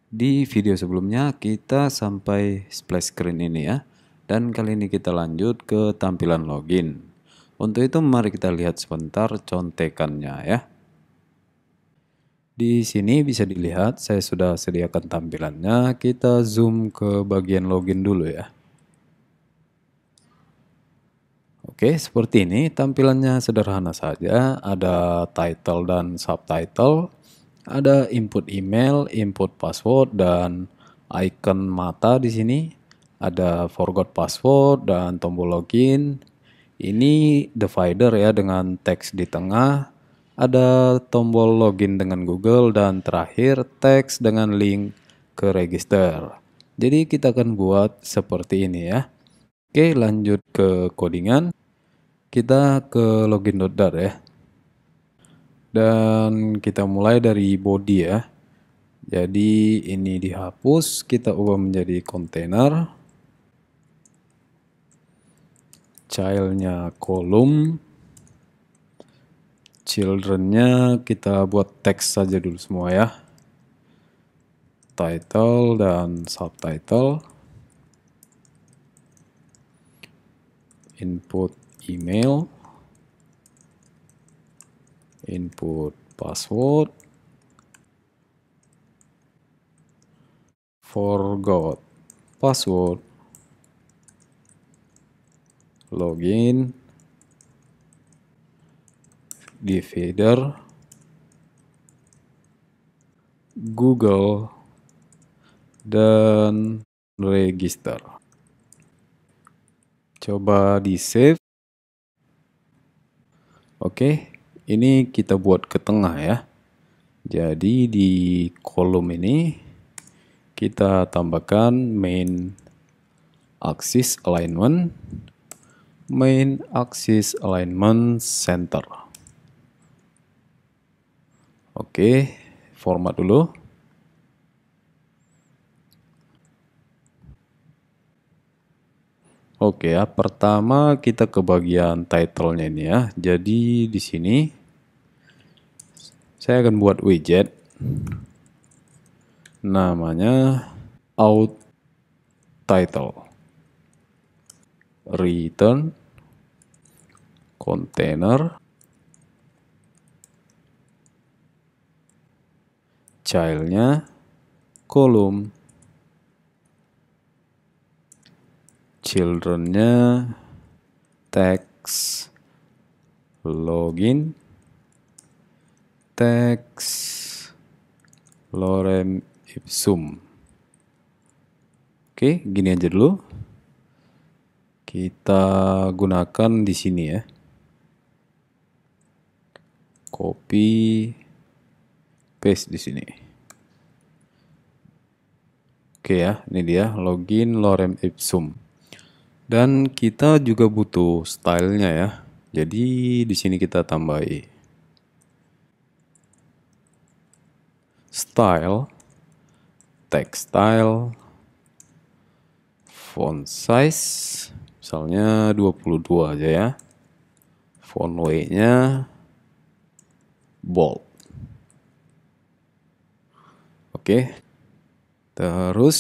Di video sebelumnya kita sampai splash screen ini ya. Dan kali ini kita lanjut ke tampilan login. Untuk itu mari kita lihat sebentar contekannya ya. Di sini bisa dilihat saya sudah sediakan tampilannya. Kita zoom ke bagian login dulu ya. Oke, seperti ini tampilannya sederhana saja. Ada title dan subtitle. Ada input email, input password, dan icon mata di sini. Ada forgot password dan tombol login. Ini divider ya dengan teks di tengah. Ada tombol login dengan Google dan terakhir teks dengan link ke register. Jadi kita akan buat seperti ini ya. Oke, lanjut ke codingan. Kita ke login.dart ya. Dan kita mulai dari body ya. Jadi ini dihapus, kita ubah menjadi container. Childnya kolom. Childrennya kita buat teks saja dulu semua ya. Title dan subtitle. Input email. Input password. Forgot password. Login. Divider. Google. Dan register. Coba di save. Oke, ini kita buat ke tengah ya. Jadi di kolom ini kita tambahkan main axis alignment, main axis alignment center. Oke, format dulu. Oke ya, pertama kita ke bagian title-nya ini ya. Jadi di sini saya akan buat widget. Namanya out title. Return container childnya kolom. Childrennya text login text lorem ipsum. Oke, gini aja dulu. Kita gunakan di sini ya. Copy paste di sini. Oke ya, ini dia login lorem ipsum. Dan kita juga butuh stylenya ya. Jadi di sini kita tambahi style, text style, font size, misalnya 22 aja ya. Font weight-nya bold. Oke. Terus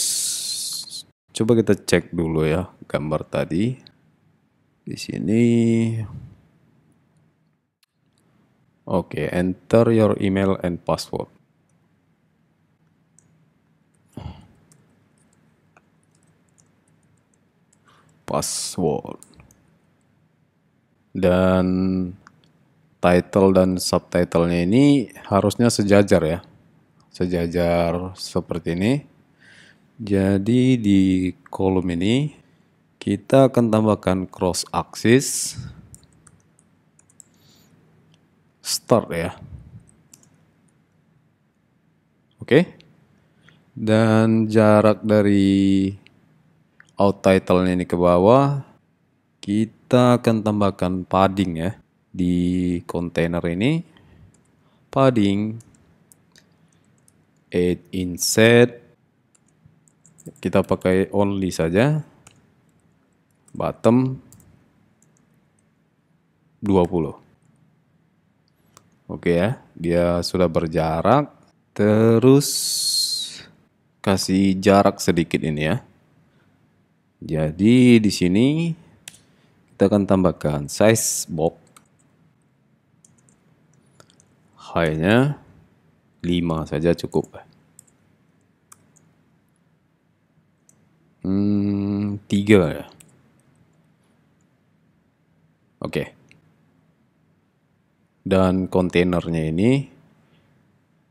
coba kita cek dulu ya gambar tadi. Di sini. Oke, enter your email and password. Password. Dan title dan subtitlenya ini harusnya sejajar ya. Sejajar seperti ini. Jadi di kolom ini kita akan tambahkan cross axis start ya. Oke. Dan jarak dari out title-nya ini ke bawah kita akan tambahkan padding ya di container ini. Padding 8 inset kita pakai only saja. Bottom 20. Oke ya, dia sudah berjarak. Terus kasih jarak sedikit ini ya. Jadi di sini kita akan tambahkan size box. Height-nya 5 saja cukup. 3 ya. Oke. Dan kontainernya ini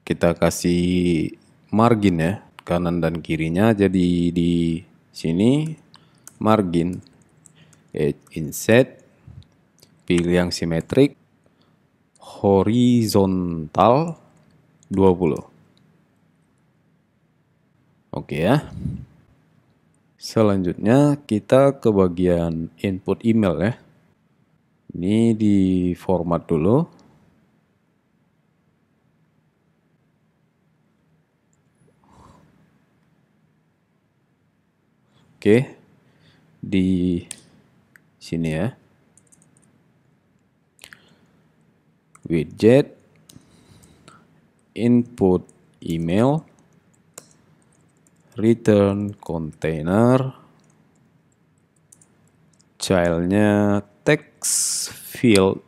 kita kasih margin ya, kanan dan kirinya. Jadi di sini margin, inset, pilih yang simetrik, horizontal 20. Oke ya. Selanjutnya kita ke bagian input email ya. Ini di format dulu. Oke. Di sini ya. Widget, input email, return container, childnya text field,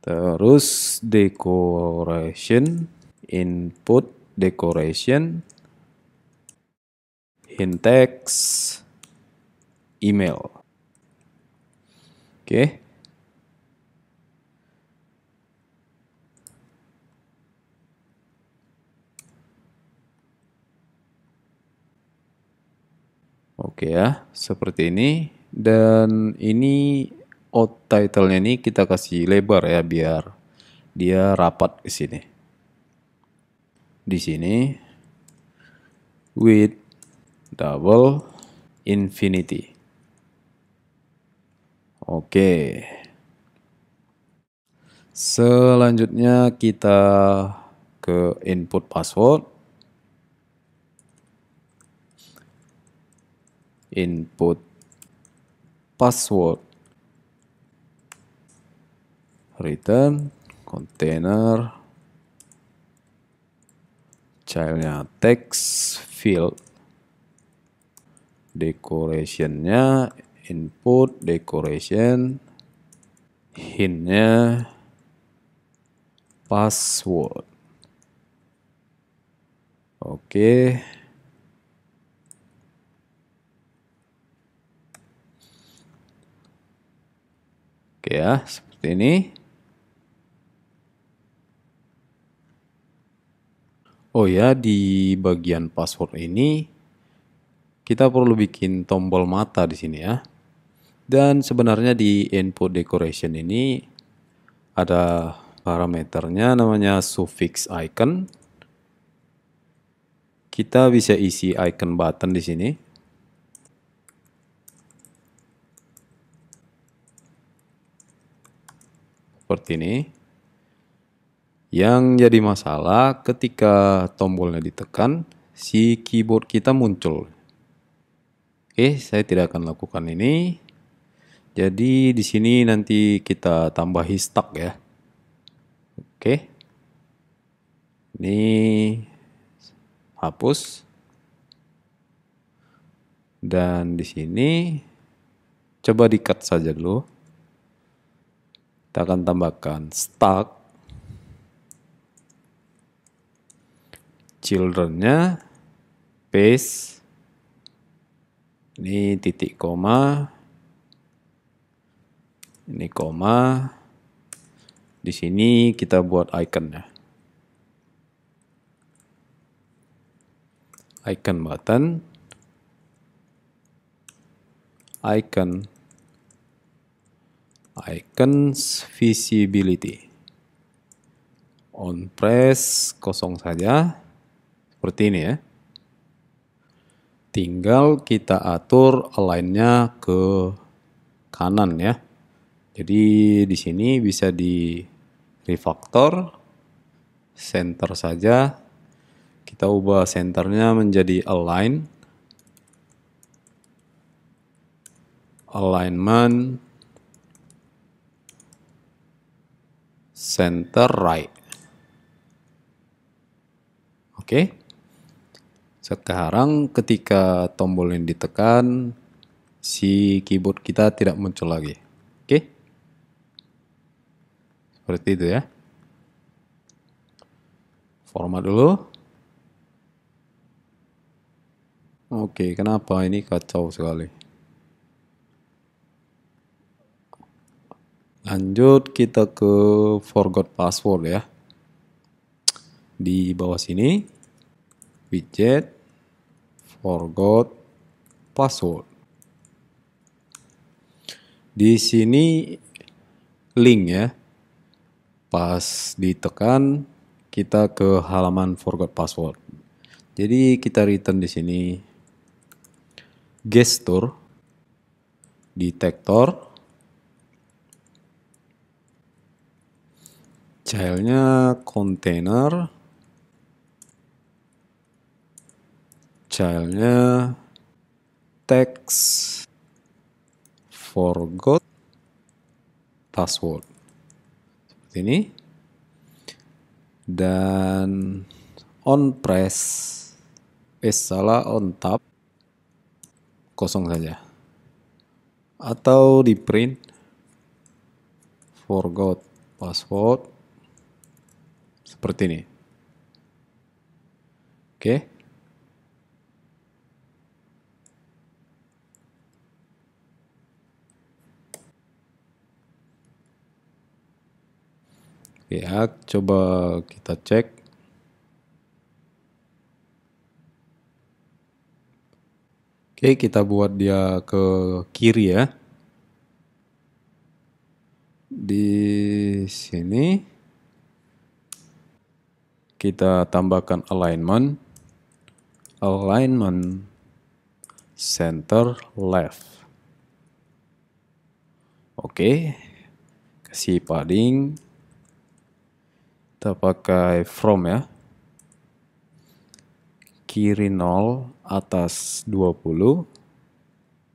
terus decoration, input decoration, hint text, email. Oke. Oke ya, seperti ini. Dan ini title-nya ini kita kasih lebar ya biar dia rapat ke sini. Di sini width double infinity. Oke. Selanjutnya kita ke input password. Input password, return container, childnya text field, decorationnya input decoration, hintnya password. Oke. Oke ya, seperti ini. Oh ya, di bagian password ini kita perlu bikin tombol mata di sini ya. Dan sebenarnya di input decoration ini ada parameternya namanya suffix icon. Kita bisa isi icon button di sini. Seperti ini. Yang jadi masalah ketika tombolnya ditekan, si keyboard kita muncul. Oke, saya tidak akan lakukan ini. Jadi di sini nanti kita tambahi stuck ya. Oke. Ini hapus. Dan di sini coba di-cut saja dulu. Kita akan tambahkan stuck. Children-nya paste. Ini titik koma. Ini koma. Di sini kita buat icon-nya. Icon button. Icon. Icons visibility. On press kosong saja. Seperti ini ya. Tinggal kita atur align-nya ke kanan ya. Jadi di sini bisa di refactor, center saja. Kita ubah centernya menjadi align, alignment, center right. Oke. Sekarang ketika tombol yang ditekan, si keyboard kita tidak muncul lagi. Oke. Seperti itu ya. Format dulu. Oke, kenapa ini kacau sekali? Lanjut kita ke forgot password ya. Di bawah sini, widget, forgot password. Di sini link ya. Pas ditekan, kita ke halaman forgot password. Jadi kita return di sini gesture, detector, childnya container, childnya text, forgot password. Seperti ini. Dan on press, salah on tab, kosong saja. Atau di print, forgot password, seperti ini. Oke. Ya, coba kita cek. Oke, kita buat dia ke kiri ya. Di sini kita tambahkan alignment center left. Oke, kasih padding. Kita pakai from ya. Kiri 0, atas 20,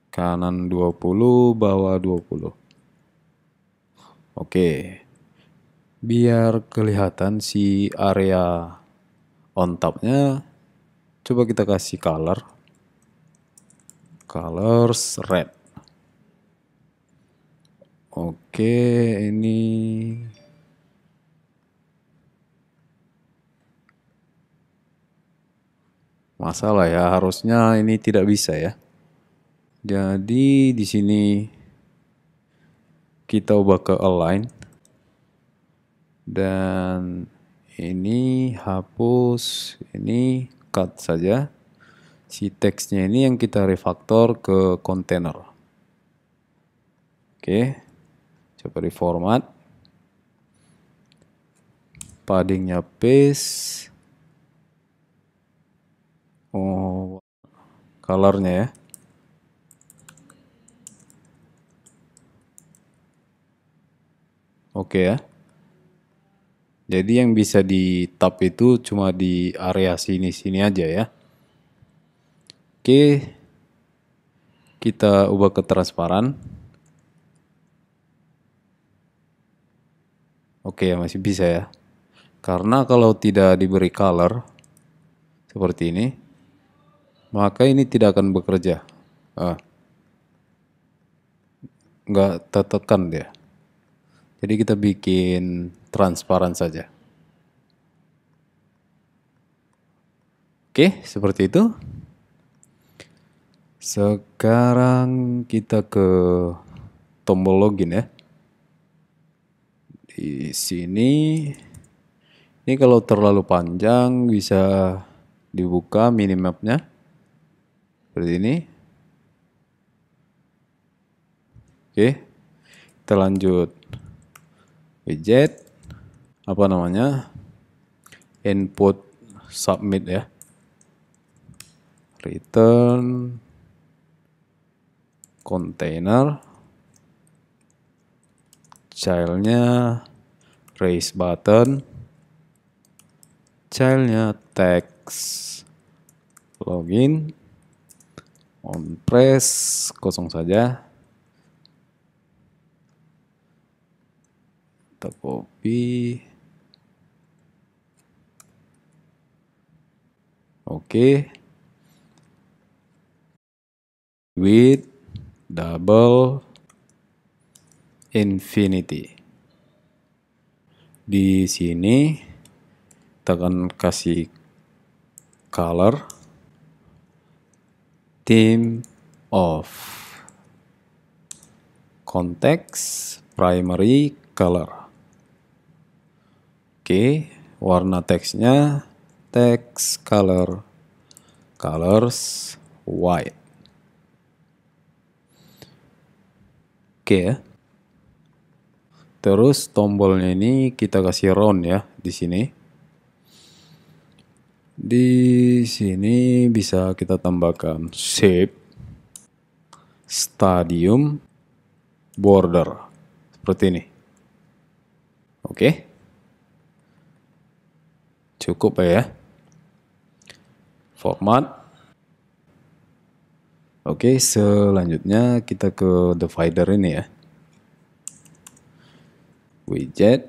kanan 20, bawah 20. Oke. Biar kelihatan si area on tab-nya, coba kita kasih colors red. Oke, ini masalah ya, harusnya ini tidak bisa ya. Jadi di sini kita ubah ke align dan ini hapus, ini cut saja. Si teksnya ini yang kita refaktor ke container. Oke, coba di format, paddingnya paste, colornya ya. Oke ya. Jadi yang bisa di tab itu cuma di area sini-sini aja ya. Oke, kita ubah ke transparan. Oke, masih bisa ya. Karena kalau tidak diberi color seperti ini, maka ini tidak akan bekerja. Nggak tertekan dia. Jadi kita bikin transparan saja. Oke, seperti itu. Sekarang kita ke tombol login ya. Di sini, ini kalau terlalu panjang bisa dibuka minimapnya. Seperti ini. Oke, kita lanjut. Widget, apa namanya? Input submit ya. Return container, childnya raise button, childnya text, login, on press, kosong saja. Kita copy, Oke. Width double infinity. Di sini kita akan kasih color theme of context primary color. Oke, warna teksnya text color colors white. Oke ya. Terus tombolnya ini kita kasih round ya di sini. Di sini bisa kita tambahkan shape, stadium, border seperti ini. Oke. Cukup ya. Format. Oke, selanjutnya kita ke divider ini ya. Widget,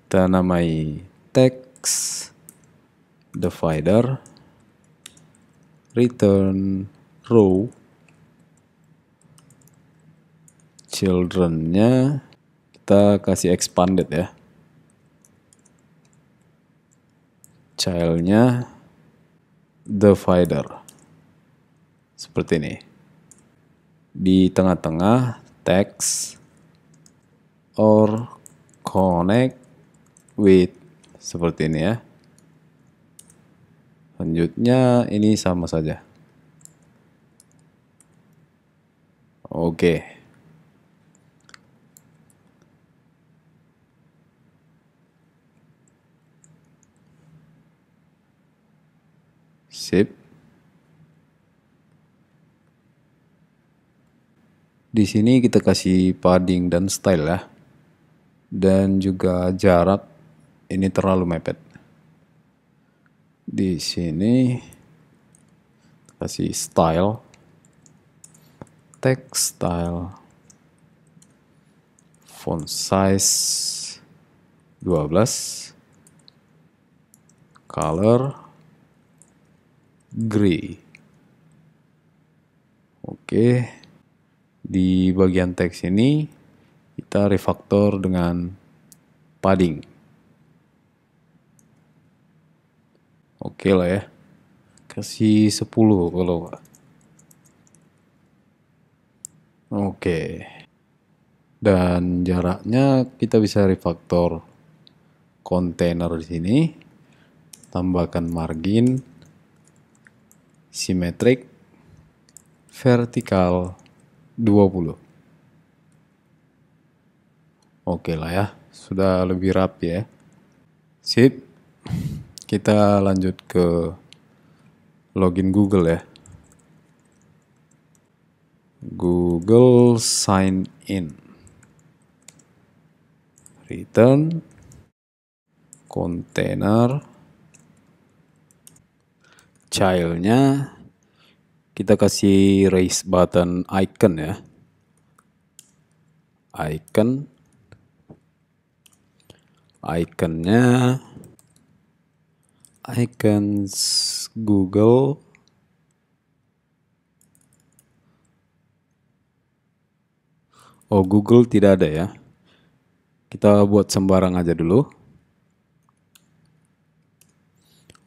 kita namai text divider, return row, childrennya kita kasih expanded ya, childnya divider seperti ini. Di tengah-tengah text or connect with seperti ini ya. Selanjutnya ini sama saja. Oke. Sip. Di sini kita kasih padding dan style ya. Dan juga jarak ini terlalu mepet. Di sini kasih style, text style, font size 12, color gray. Oke, di bagian teks ini kita refaktor dengan padding. Oke lah ya. Kasih 10 kalau. Oke. Dan jaraknya kita bisa refaktor kontainer di sini. Tambahkan margin, symmetric, vertikal 20. Oke lah ya, sudah lebih rapi ya. Sip. Kita lanjut ke login Google ya. Google sign in. Return container. Childnya kita kasih raise button icon ya. Iconnya icons Google. Oh, Google tidak ada ya. Kita buat sembarang aja dulu.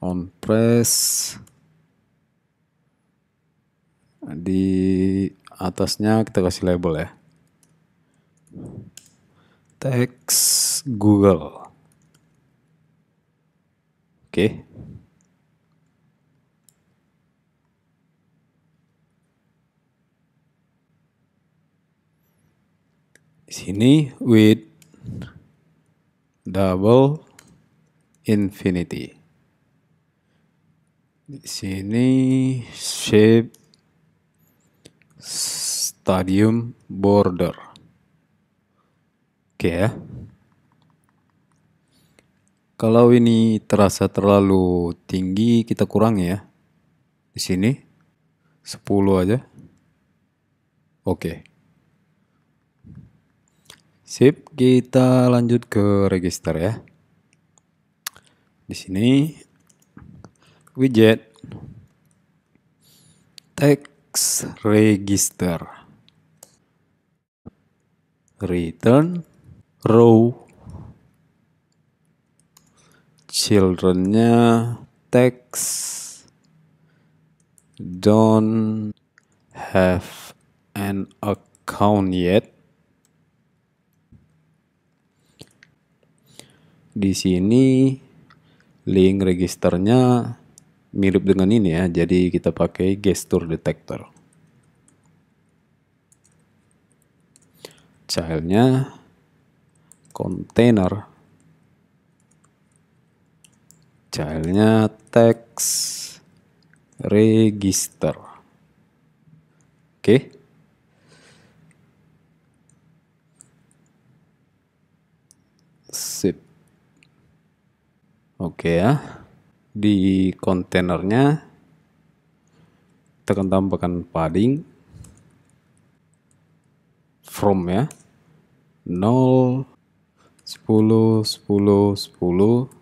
On press. Di atasnya kita kasih label ya. Text Google. Oke. Di sini with double infinity. Di sini shape stadium border. Oke ya. Kalau ini terasa terlalu tinggi, kita kurangi ya. Di sini 10 aja. Oke. Sip, kita lanjut ke register ya. Di sini widget, text register, return row, childrennya text don't have an account yet. Di sini link registernya mirip dengan ini ya, jadi kita pakai gesture detector. Childnya container, childnya text register. Oke. Sip. Oke ya. Di kontainernya kita akan tambahkan padding from ya. 0, 10, 10, 10.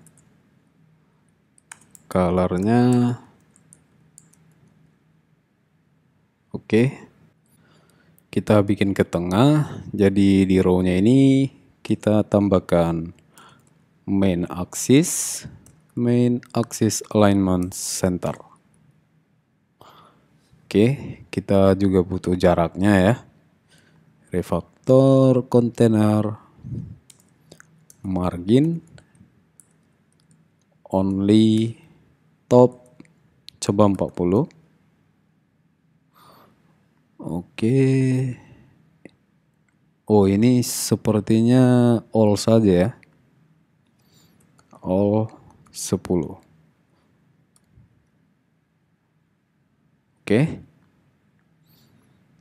Colornya oke. Kita bikin ke tengah. Jadi di row-nya ini kita tambahkan main axis alignment center. Oke, kita juga butuh jaraknya ya. Refactor container margin only top coba 40. Oke. Oh, ini sepertinya all saja ya. All 10. Oke.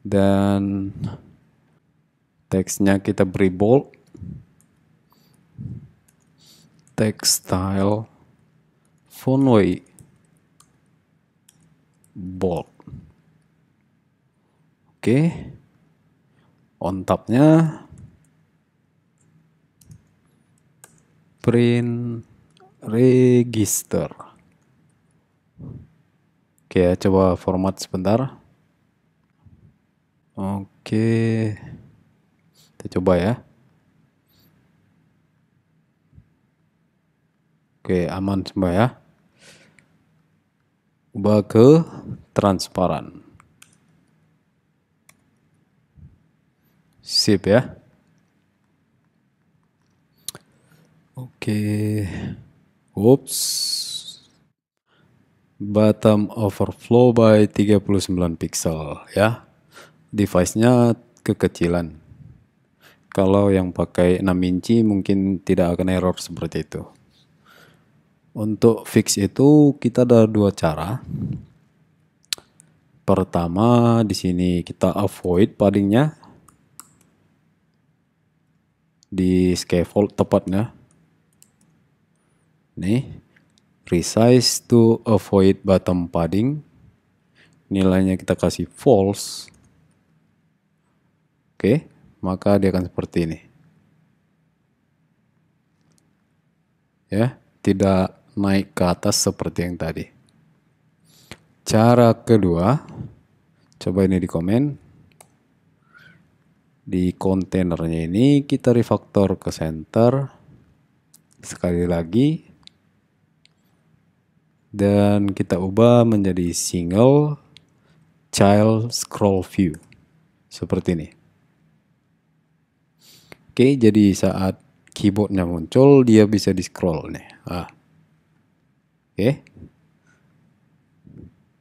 Dan teksnya kita beri bold. Text style font weight bold. Oke. On tabnya print register. Oke ya, coba format sebentar. Oke, kita coba ya. Oke, aman semua ya. Ubah ke transparan. Sip ya. Oke. Oops. Bottom overflow by 39 pixel ya. Device-nya kekecilan. Kalau yang pakai 6 inci mungkin tidak akan error seperti itu. Untuk fix itu kita ada dua cara. Pertama, di sini kita avoid paddingnya di scaffold tepatnya. Nih, resize to avoid bottom padding. Nilainya kita kasih false. Oke, maka dia akan seperti ini. Ya, tidak naik ke atas seperti yang tadi. Cara kedua, coba ini di komen. Di kontainernya ini kita refactor ke center. Sekali lagi. Dan kita ubah menjadi single child scroll view. Seperti ini. Oke, jadi saat keyboardnya muncul, dia bisa di scroll nih. Oke.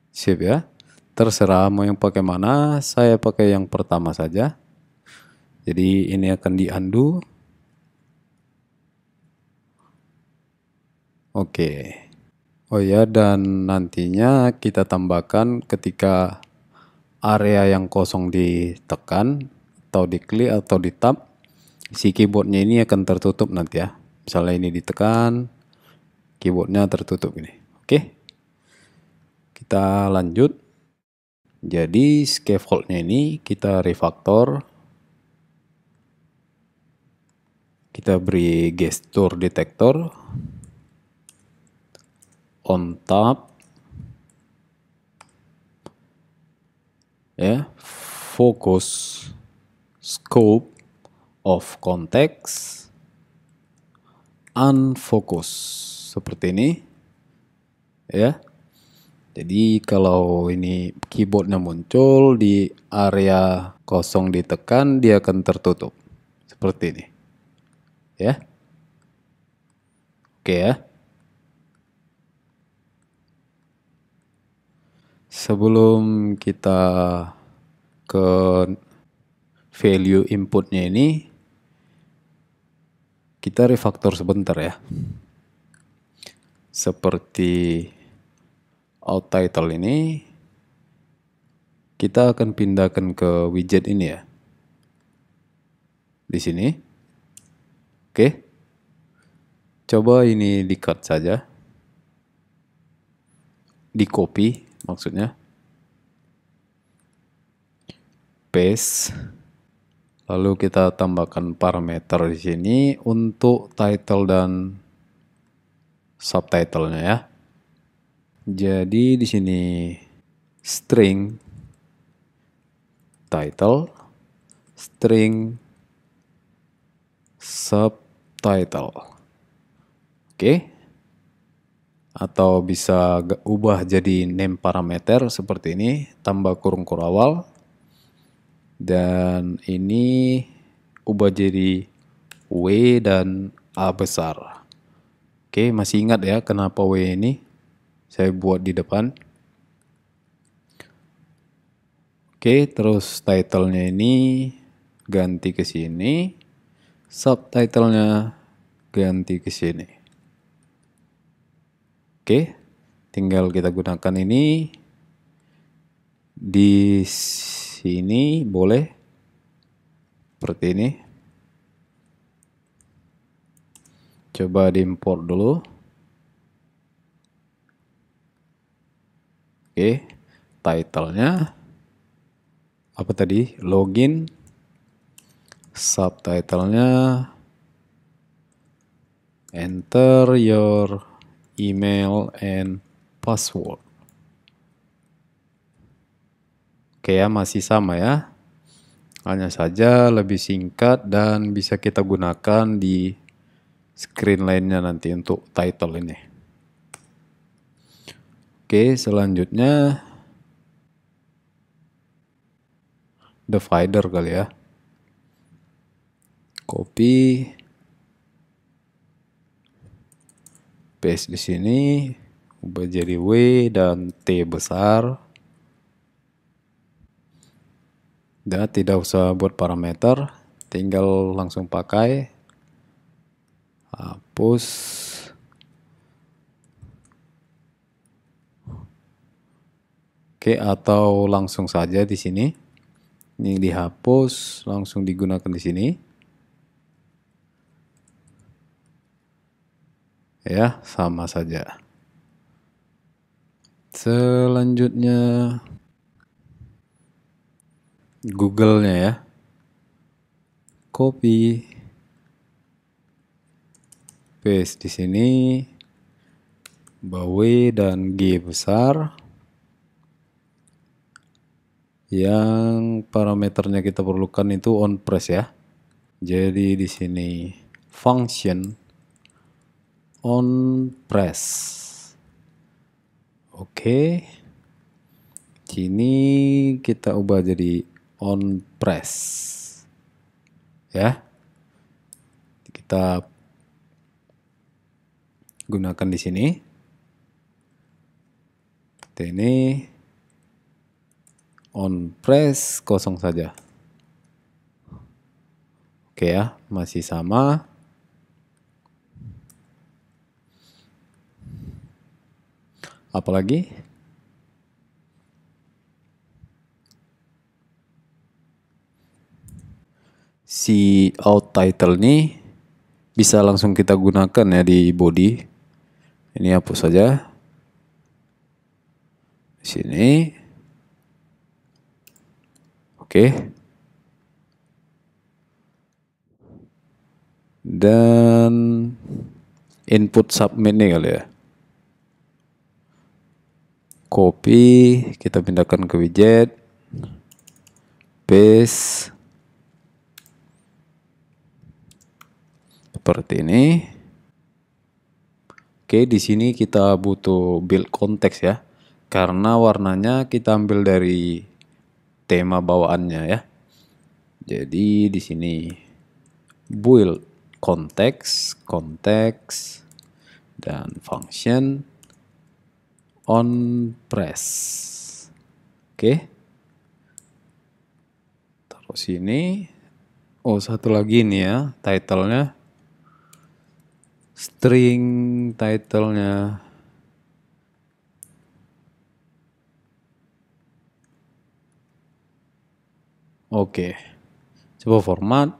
Sip ya. Terserah mau yang pakai mana, saya pakai yang pertama saja. Jadi ini akan di undo. Oke. Oh ya, dan nantinya kita tambahkan ketika area yang kosong ditekan atau diklik atau di tab, si keyboardnya ini akan tertutup nanti ya. Misalnya ini ditekan, keyboardnya tertutup ini. Oke. Kita lanjut. Jadi scaffoldnya ini kita refactor. Kita beri gesture detector. On top ya, focus, scope of context, unfocus, seperti ini ya. Jadi kalau ini keyboardnya muncul di area kosong ditekan, dia akan tertutup seperti ini ya. Oke ya. Sebelum kita ke value inputnya ini, kita refaktor sebentar ya. Seperti out title ini, kita akan pindahkan ke widget ini ya. Di sini. Oke. Coba ini di-cut saja. Di-copy maksudnya. Paste. Lalu kita tambahkan parameter di sini untuk title dan subtitlenya ya. Jadi di sini string title, string subtitle. Oke. Atau bisa ubah jadi name parameter seperti ini, tambah kurung kurawal. Dan ini ubah jadi W dan A besar. Oke, masih ingat ya kenapa W ini saya buat di depan. Oke, terus titlenya ini ganti ke sini, subtitlenya ganti ke sini. Oke, tinggal kita gunakan ini di sini boleh seperti ini. Coba diimport dulu. Oke, titlenya apa tadi? Login. Subtitlenya enter your email and password. Oke ya, masih sama ya. Hanya saja lebih singkat dan bisa kita gunakan di screen lainnya nanti untuk title ini. Oke, selanjutnya divider kali ya. Copy, paste di sini, ubah jadi W dan T besar. Dan tidak usah buat parameter, tinggal langsung pakai. Hapus. Oke, atau langsung saja di sini. Ini dihapus, langsung digunakan di sini. Ya, sama saja. Selanjutnya Google-nya ya. Copy. Paste di sini. W dan G besar. Yang parameternya kita perlukan itu on press ya. Jadi di sini function on press. Oke. Sini kita ubah jadi on press. Ya. Kita gunakan di sini. Ini on press kosong saja. Oke ya, masih sama. Apalagi? Si out title ini bisa langsung kita gunakan ya di body. Ini hapus saja. Di sini. Oke. Dan input submit nih kali ya. Copy, kita pindahkan ke widget. space seperti ini. Oke, di sini kita butuh build konteks ya, karena warnanya kita ambil dari tema bawaannya ya. Jadi di sini build konteks, dan function on press. Oke, taruh sini. Oh, satu lagi nih ya, title-nya. String title-nya. Oke, coba format.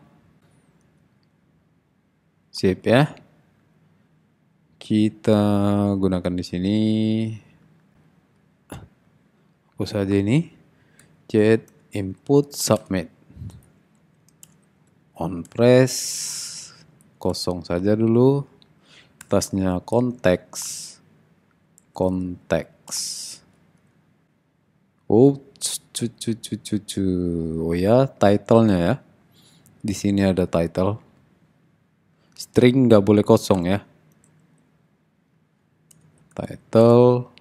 Sip ya. Kita gunakan di sini. Hapus saja ini. Get input submit. On press kosong saja dulu. Atasnya konteks. Oh, oh ya, title-nya ya. Di sini ada title. String nggak boleh kosong ya. Title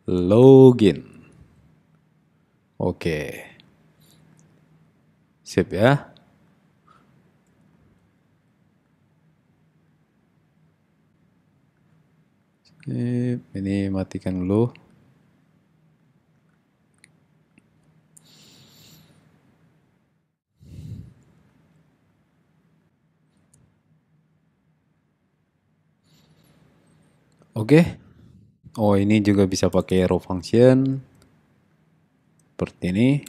login. Oke. Sip ya. Ini matikan dulu. Oke. Oh, ini juga bisa pakai row function. Seperti ini.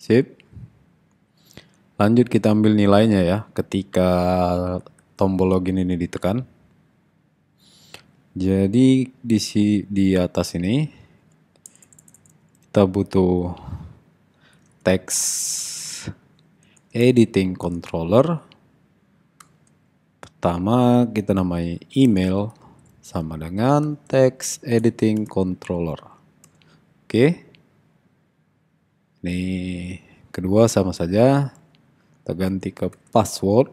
Sip. Lanjut kita ambil nilainya ya ketika tombol login ini ditekan. Jadi di atas ini kita butuh text editing controller. Pertama kita namai email sama dengan text editing controller. Oke. Ini kedua sama saja. Kita ganti ke password.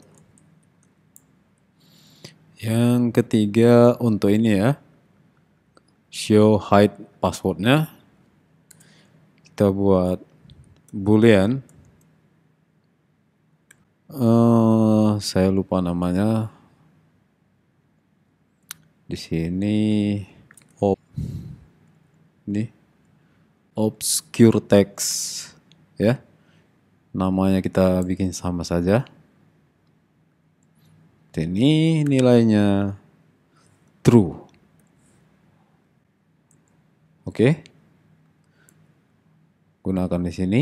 Yang ketiga untuk ini ya, show hide passwordnya. Kita buat boolean. Saya lupa namanya. Di sini ini obscure text ya. Namanya kita bikin sama saja. Ini nilainya true. Oke. Gunakan di sini.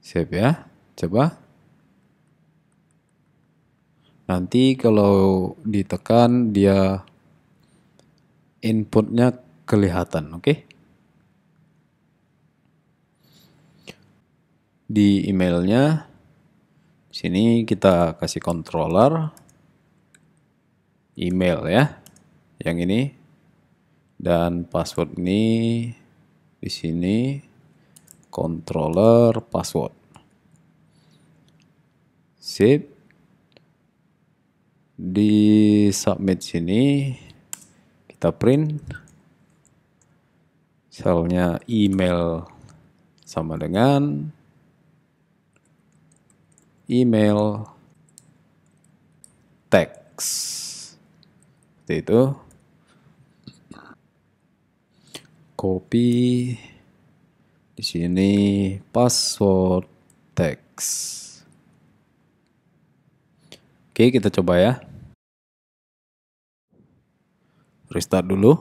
Save ya. Coba. Nanti kalau ditekan dia inputnya kelihatan, oke? Di emailnya sini kita kasih controller email ya, yang ini, dan password ini di sini controller password. Sip. Di submit sini kita print selnya email sama dengan email text. Seperti itu. Copy di sini password text. Oke, kita coba ya. Restart dulu.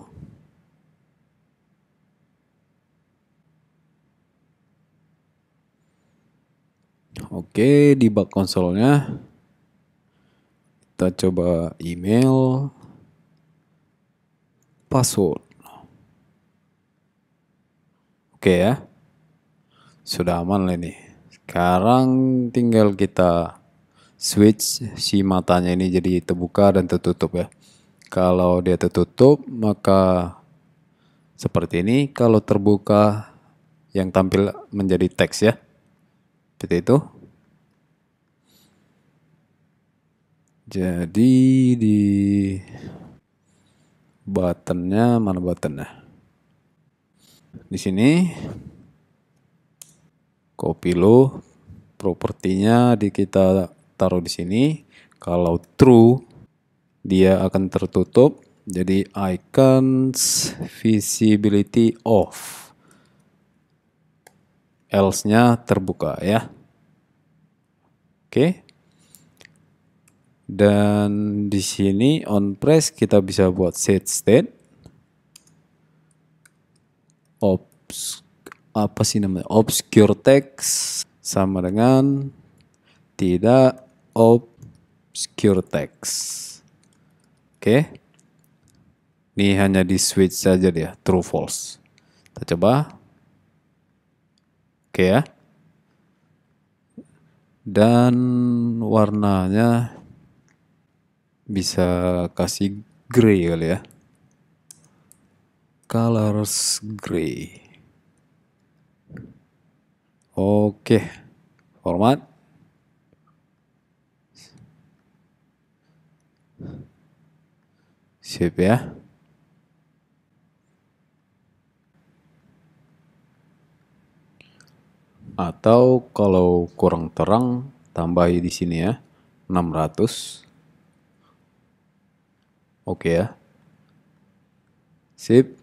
Oke, debug konsolnya. Kita coba email, password. Oke ya. Sudah aman lah ini. Sekarang tinggal kita switch si matanya ini jadi terbuka dan tertutup ya. Kalau dia tertutup maka seperti ini. Kalau terbuka yang tampil menjadi teks ya. Seperti itu. Jadi di buttonnya, mana buttonnya? Di sini copy lo, propertinya kita taruh di sini. Kalau true dia akan tertutup, jadi icons visibility off, else-nya terbuka ya. Oke. Dan di sini on press kita bisa buat set state apa sih namanya, obscure text sama dengan tidak obscure text. Oke. Ini hanya di switch saja dia, true false. Kita coba. Oke ya. Dan warnanya bisa kasih gray kali ya. Colors gray. Oke. Format. Sip ya. Atau kalau kurang terang tambahi di sini ya 600. Oke ya. Sip.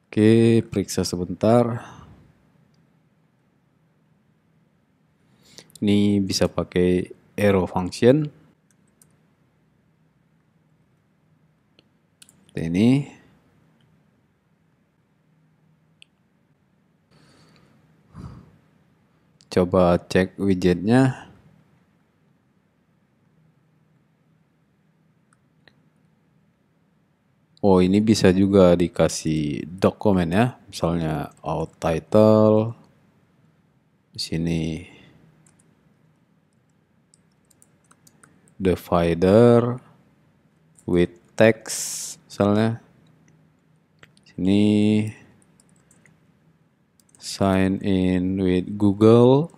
Oke, periksa sebentar. Ini bisa pakai arrow function. Ini. Coba cek widgetnya. Oh, ini bisa juga dikasih dokumen ya. Misalnya out title. Di sini divider with text misalnya. Sini sign in with Google.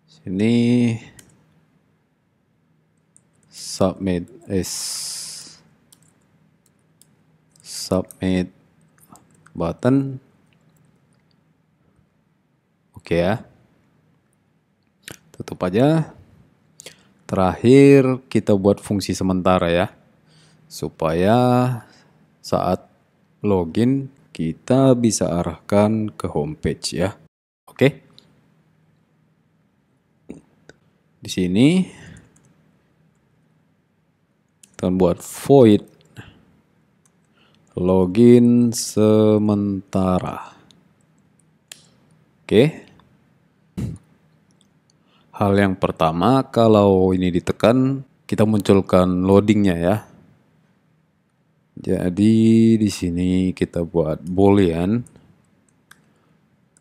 Sini submit button. Oke ya. Tutup aja. Terakhir kita buat fungsi sementara ya. Supaya saat login kita bisa arahkan ke homepage ya. Oke. Di sini kita buat void login sementara. Oke. Hal yang pertama, kalau ini ditekan, kita munculkan loadingnya ya. Jadi di sini kita buat boolean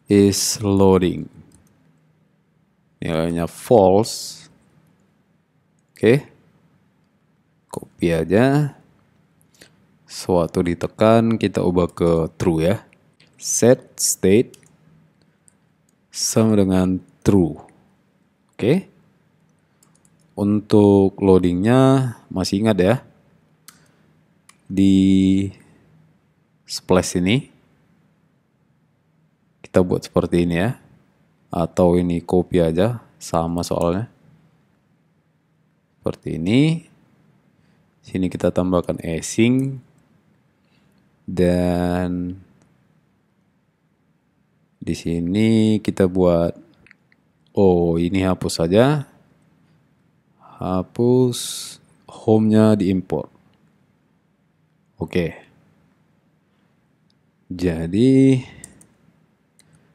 is loading. Nilainya false. Oke. Copy aja. Suatu ditekan, kita ubah ke true ya. Set state sama dengan true. Oke. Untuk loadingnya masih ingat ya. Di splash ini kita buat seperti ini ya. Atau ini copy aja, sama soalnya. Seperti ini. Sini kita tambahkan async. Dan di sini kita buat, oh ini hapus saja. Hapus home-nya diimport. Oke. Jadi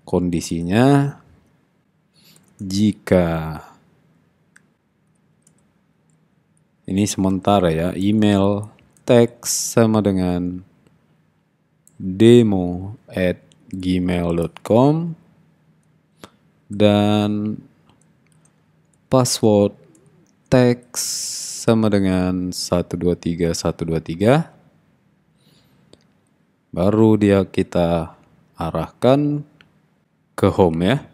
kondisinya jika ini sementara ya, email teks sama dengan demo@gmail.com dan password teks sama dengan 123 123. Baru dia kita arahkan ke home ya.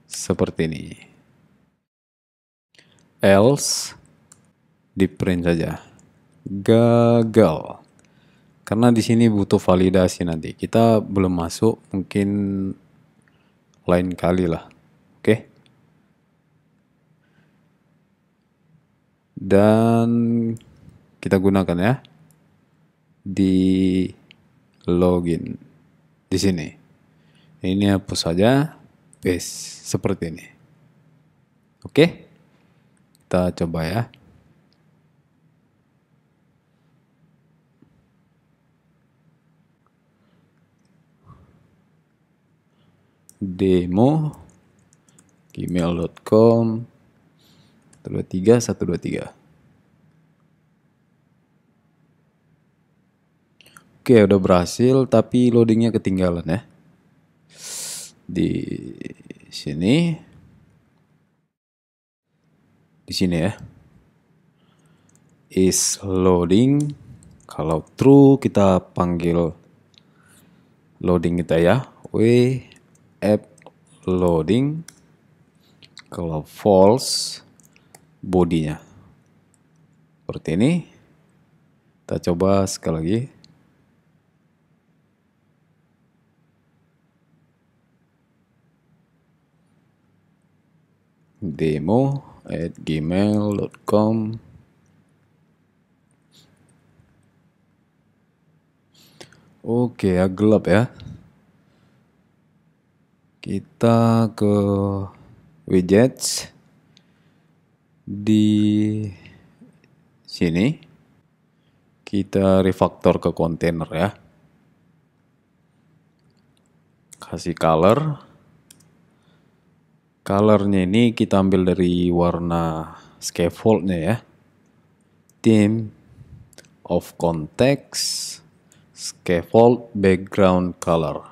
Seperti ini. Else di print saja. Gagal. Karena di sini butuh validasi nanti. Kita belum masuk, mungkin lain kali lah. Oke. Dan kita gunakan ya di login di sini. Ini hapus saja, paste seperti ini. Oke. Kita coba ya. Demo gmail.com 123 123. Oke, udah berhasil, tapi loadingnya ketinggalan ya. Di sini ya. Is loading. Kalau true kita panggil loading kita ya. App loading. Kalau false bodinya. Seperti ini. Kita coba sekali lagi. demo@gmail.com. Oke, ya gelap ya. Kita ke widgets. Di sini kita refactor ke container ya. Kasih color. Colornya ini kita ambil dari warna scaffoldnya ya. Theme of context, scaffold background color.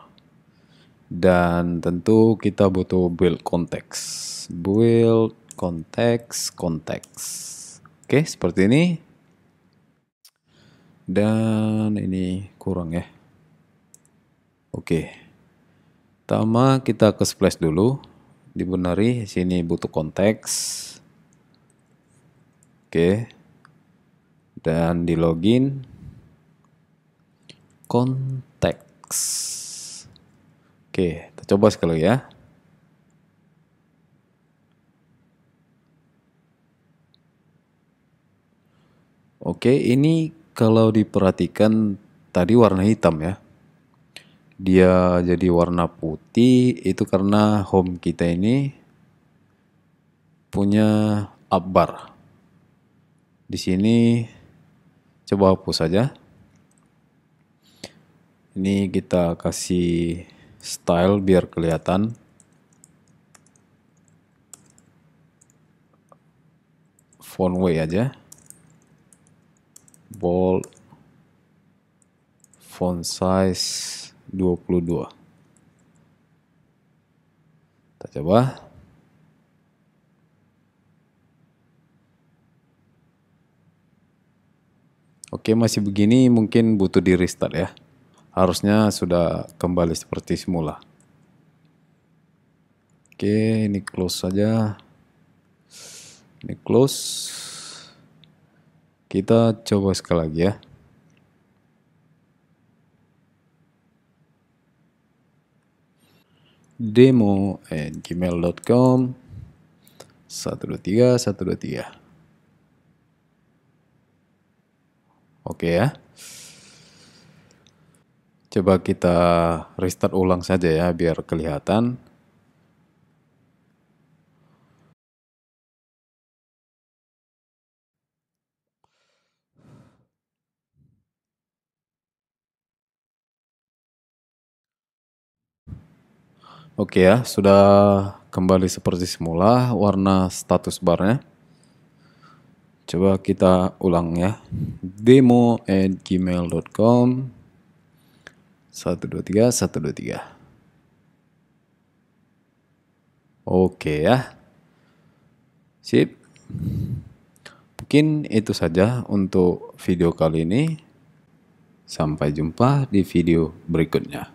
Dan tentu kita butuh build context. Build context. Oke, seperti ini. Dan ini kurang ya. Oke. Pertama kita ke splash dulu. Dibenari, sini butuh konteks. Oke. Dan di login konteks. Oke, kita coba sekali ya. Oke, ini kalau diperhatikan tadi warna hitam ya. Dia jadi warna putih itu karena home kita ini punya up bar. Di sini coba hapus saja. Ini kita kasih style biar kelihatan. Font way aja. Bold. Font size 22. Kita coba. Oke, masih begini mungkin butuh di restart ya. Harusnya sudah kembali seperti semula. Oke, ini close saja. Ini close. Kita coba sekali lagi ya. demo@gmail.com 123 123. Oke ya. Coba kita restart ulang saja ya biar kelihatan. Oke ya, sudah kembali seperti semula warna status barnya. Coba kita ulang ya. demo@gmail.com 123 123. Oke ya, sip. Mungkin itu saja untuk video kali ini. Sampai jumpa di video berikutnya.